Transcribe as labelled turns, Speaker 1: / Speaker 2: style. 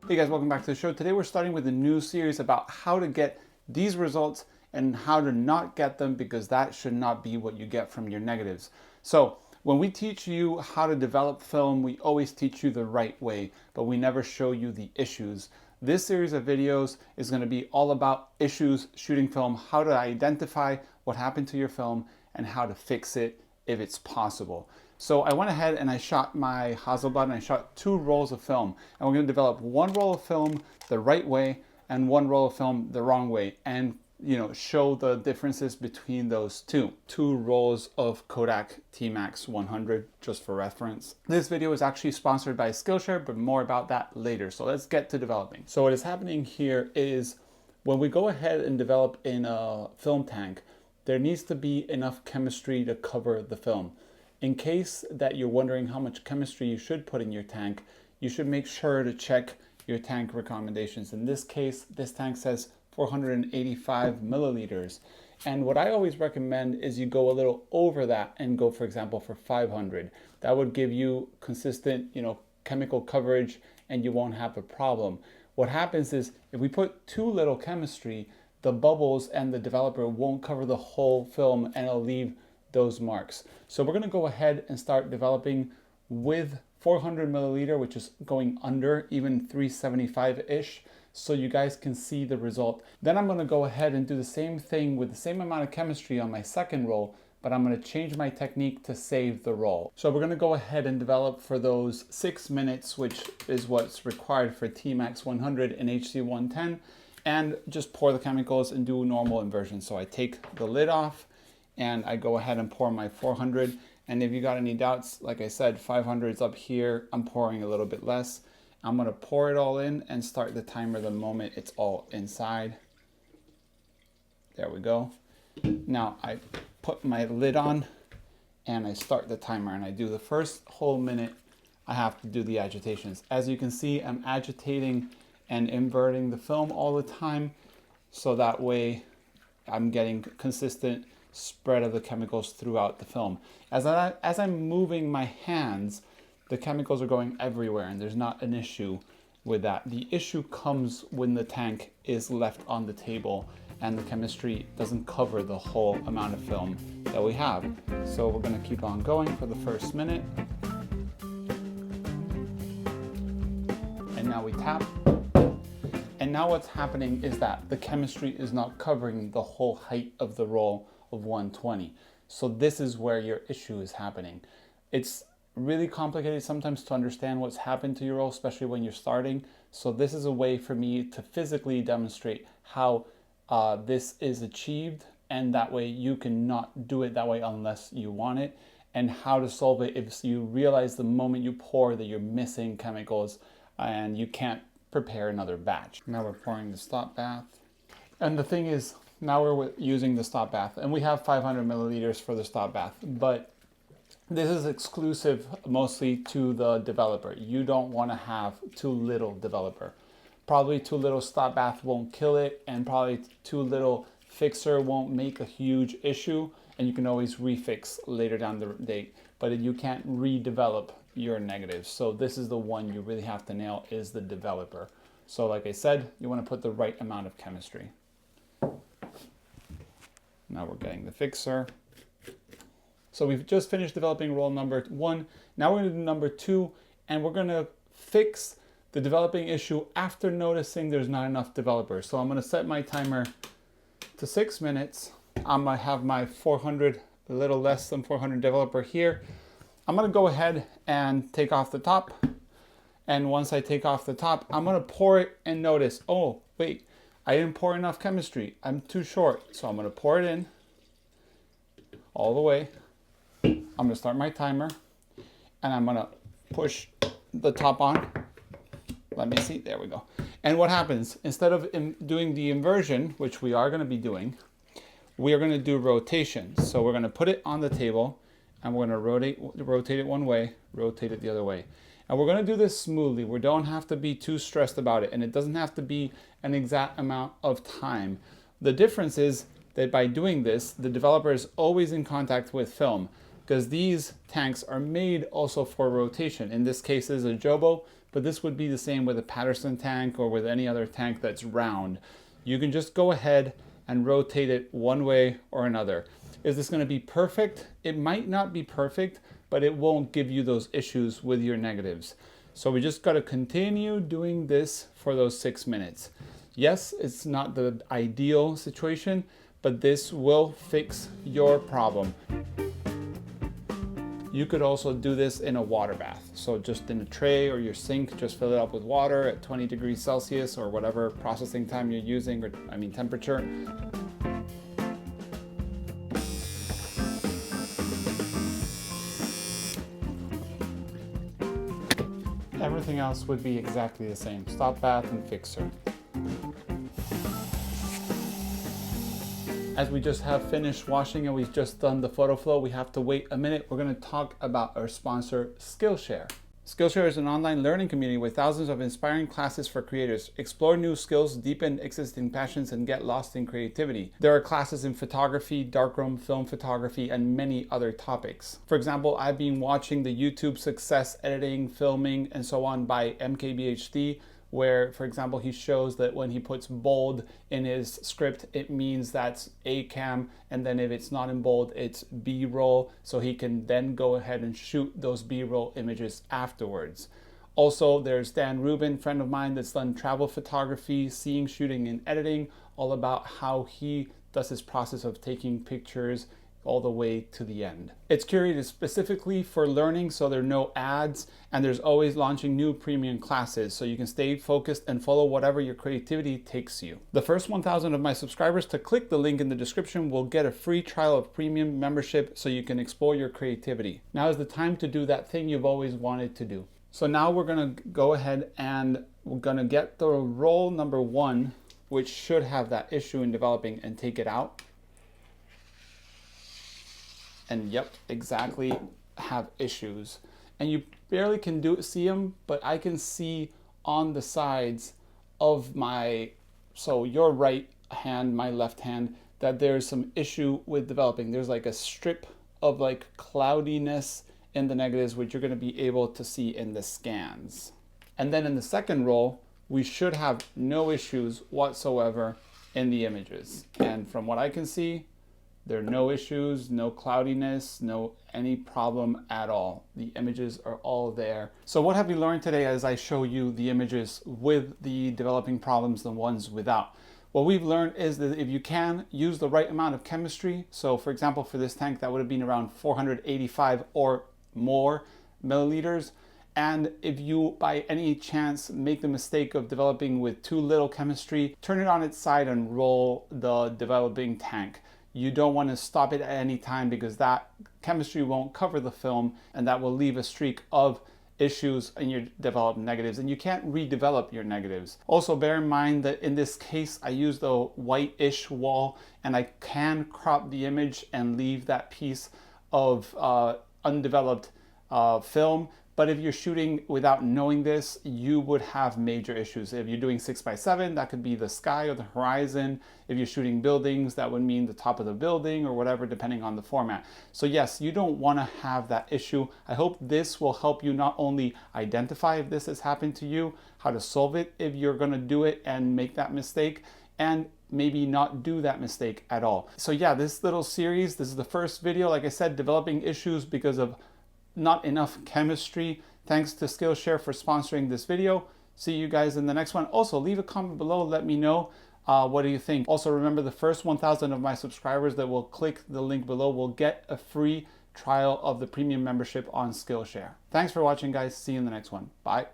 Speaker 1: Hey guys, welcome back to the show. Today we're starting with a new series about how to get these results and how to not get them, because that should not be what you get from your negatives. So when we teach you how to develop film, we always teach you the right way, but we never show you the issues. This series of videos is going to be all about issues shooting film, how to identify what happened to your film and how to fix it if it's possible. So I went ahead and I shot my Hasselblad and I shot 2 rolls of film, and we're going to develop 1 roll of film the right way and 1 roll of film the wrong way, and show the differences between those two rolls of Kodak Tmax 100, just for reference. This video is actually sponsored by Skillshare, but more about that later. So let's get to developing. So what is happening here is when we go ahead and develop in a film tank, there needs to be enough chemistry to cover the film. In case that you're wondering how much chemistry you should put in your tank, you should make sure to check your tank recommendations. In this case, this tank says 485 milliliters. And what I always recommend is you go a little over that and go, for example, for 500. That would give you consistent, chemical coverage, and you won't have a problem. What happens is if we put too little chemistry, the bubbles and the developer won't cover the whole film and it'll leave those marks. So we're going to go ahead and start developing with 400 milliliter, which is going under even 375-ish, so you guys can see the result. Then I'm going to go ahead and do the same thing with the same amount of chemistry on my second roll, but I'm going to change my technique to save the roll. So we're going to go ahead and develop for those 6 minutes, which is what's required for Tmax 100 and HC 110, and just pour the chemicals and do normal inversion. So I take the lid off and I go ahead and pour my 400. And if you got any doubts, like I said, 500 is up here. I'm pouring a little bit less. I'm gonna pour it all in and start the timer the moment it's all inside. There we go. Now I put my lid on and I start the timer, and I do the first whole minute. I have to do the agitations. As you can see, I'm agitating and inverting the film all the time, so that way I'm getting consistent spread of the chemicals throughout the film. As I'm moving my hands, the chemicals are going everywhere, and there's not an issue with that. The issue comes when the tank is left on the table and the chemistry doesn't cover the whole amount of film that we have. So we're going to keep on going for the first minute. And now we tap. And now what's happening is that the chemistry is not covering the whole height of the roll of 120. So this is where your issue is happening. It's really complicated sometimes to understand what's happened to your roll, especially when you're starting. So this is a way for me to physically demonstrate how this is achieved, and that way you cannot do it that way unless you want it, and how to solve it if you realize the moment you pour that you're missing chemicals and you can't prepare another batch. Now we're pouring the stop bath. And the thing is, now we're using the stop bath, and we have 500 milliliters for the stop bath, but this is exclusive mostly to the developer. You don't want to have too little developer. Probably too little stop bath won't kill it, and probably too little fixer won't make a huge issue, and you can always refix later down the date, but you can't redevelop your negatives. So this is the one you really have to nail, is the developer. So like I said, you want to put the right amount of chemistry. Now we're getting the fixer. So we've just finished developing roll number 1. Now we're going to do number 2, and we're going to fix the developing issue after noticing there's not enough developer. So I'm going to set my timer to 6 minutes. I'm going to have my 400, a little less than 400 developer here. I'm going to go ahead and take off the top. And once I take off the top, I'm going to pour it and notice, oh, wait, I didn't pour enough chemistry. I'm too short. So I'm going to pour it in all the way. I'm going to start my timer, and I'm going to push the top on. Let me see. There we go. And what happens, instead of doing the inversion, which we are going to be doing, we are going to do rotation. So we're going to put it on the table, and we're going to rotate it one way, rotate it the other way. And we're going to do this smoothly. We don't have to be too stressed about it, and it doesn't have to be an exact amount of time. The difference is that by doing this, the developer is always in contact with film, because these tanks are made also for rotation. In this case, it's a Jobo, but this would be the same with a Patterson tank or with any other tank that's round. You can just go ahead and rotate it one way or another. Is this going to be perfect? It might not be perfect, but it won't give you those issues with your negatives. So we just got to continue doing this for those 6 minutes. Yes, it's not the ideal situation, but this will fix your problem. You could also do this in a water bath. So just in a tray or your sink, just fill it up with water at 20 degrees Celsius or whatever processing time you're using, or temperature. Everything else would be exactly the same. Stop bath and fixer. As we just have finished washing and we've just done the photo flow, we have to wait a minute. We're going to talk about our sponsor, Skillshare. Skillshare is an online learning community with thousands of inspiring classes for creators. Explore new skills, deepen existing passions, and get lost in creativity. There are classes in photography, darkroom, film photography, and many other topics. For example, I've been watching the YouTube Success Editing, Filming, and so on by MKBHD, where, for example, he shows that when he puts bold in his script, it means that's A-cam, and then if it's not in bold, it's B-roll, so he can then go ahead and shoot those B-roll images afterwards. Also, there's Dan Rubin, friend of mine, that's done travel photography, seeing, shooting, and editing, all about how he does his process of taking pictures all the way to the end. It's curated specifically for learning, so there are no ads, and there's always launching new premium classes, so you can stay focused and follow whatever your creativity takes you. The first 1,000 of my subscribers to click the link in the description will get a free trial of premium membership so you can explore your creativity. Now is the time to do that thing you've always wanted to do. So now we're gonna go ahead and we're gonna get the roll number 1, which should have that issue in developing, and take it out. And yep, exactly, have issues. And you barely can see them, but I can see on the sides of your right hand, my left hand, that there's some issue with developing. There's like a strip of like cloudiness in the negatives, which you're going to be able to see in the scans. And then in the second roll, we should have no issues whatsoever in the images. And from what I can see, there are no issues, no cloudiness, no any problem at all. The images are all there. So what have we learned today as I show you the images with the developing problems, the ones without? What we've learned is that if you can use the right amount of chemistry, so for example, for this tank, that would have been around 485 or more milliliters. And if you, by any chance, make the mistake of developing with too little chemistry, turn it on its side and roll the developing tank. You don't want to stop it at any time, because that chemistry won't cover the film, and that will leave a streak of issues in your developed negatives, and you can't redevelop your negatives. Also bear in mind that in this case I used a white-ish wall, and I can crop the image and leave that piece of undeveloped film. But if you're shooting without knowing this, you would have major issues. If you're doing 6x7, that could be the sky or the horizon. If you're shooting buildings, that would mean the top of the building or whatever, depending on the format. So yes, you don't want to have that issue. I hope this will help you not only identify if this has happened to you, how to solve it if you're going to do it and make that mistake, and maybe not do that mistake at all. So yeah, this little series, this is the first video, like I said, developing issues because of not enough chemistry. Thanks to Skillshare for sponsoring this video. See you guys in the next one. Also, leave a comment below. Let me know what do you think. Also, remember, the first 1,000 of my subscribers that will click the link below will get a free trial of the premium membership on Skillshare. Thanks for watching, guys. See you in the next one. Bye.